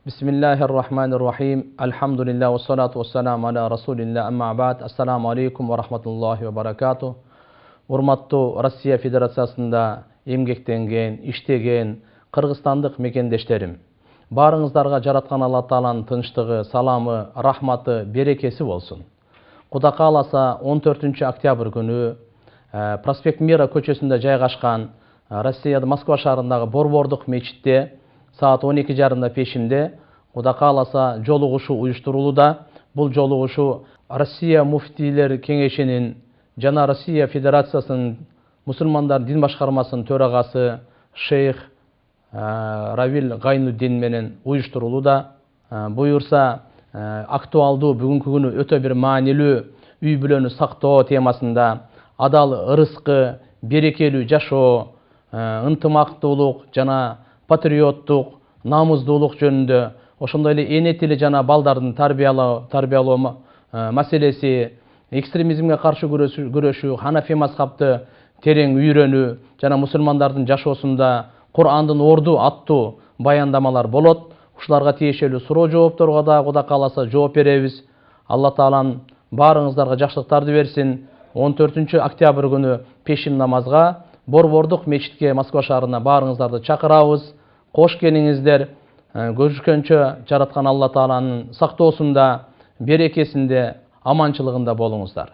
Bismillahirrahmanirrahim. Alhamdulillah wa salatu wa salam ala rasulillah amma ba'd. Assalamu alaikum wa rahmatullahi wa barakatuh. Урматтуу Россия Федерациясында эмгектенген, иштеген кыргызстандык мекендештерим. Барыңыздарга жараткан Алла Тааланын тынчтыгы, саламы, рахматы, берекеси болсун. Кудай кааласа 14 октябрь күнү Проспект Мира көчөсүндө жайгашкан Россияда Москва шаарындагы Борбордук мечитте саат 12:30 пешинде Кудай кааласа жолугушуу уюштурулууда. Бул жолугушуу Россия муфтийлер кеңешинин жана Россия Федерациясынын мусулмандар дин башкармасынын төрагасы шейх Равил Гайнуддин менен уюштурулууда. Буюрса актуалдуу бүгүнкү күнү өтө бир маанилүү үй бүлөнү сактоо темасында адал ырыскы, берекелүү жашоо, ынтымактуулук жана патриоттук, намуздуулук жөнүндө, ошондой эле эне тили жана балдардын тарбиялоо маселеси, экстремизмге каршы күрөшүү, Ханафи мазхабты терең үйрөнүү жана мусулмандардын жашоосунда Кур'андын орду аттуу баяндамалар болот. Ушуларга тиешелүү суроо жоопторго да Кудай кааласа жооп беребиз. Алла Таалам баарыңыздарга жакшылыктарды берсин. 14 октябрь күнү пешин намазга Борбордук мечитке Москва шаарына баарыңыздарды чакырабыз. Кош келиңиздер. Көрүшкөнчө жараткан Алла Тааланын сактоосунда, берекесинде, аманчылыгында болуңуздар.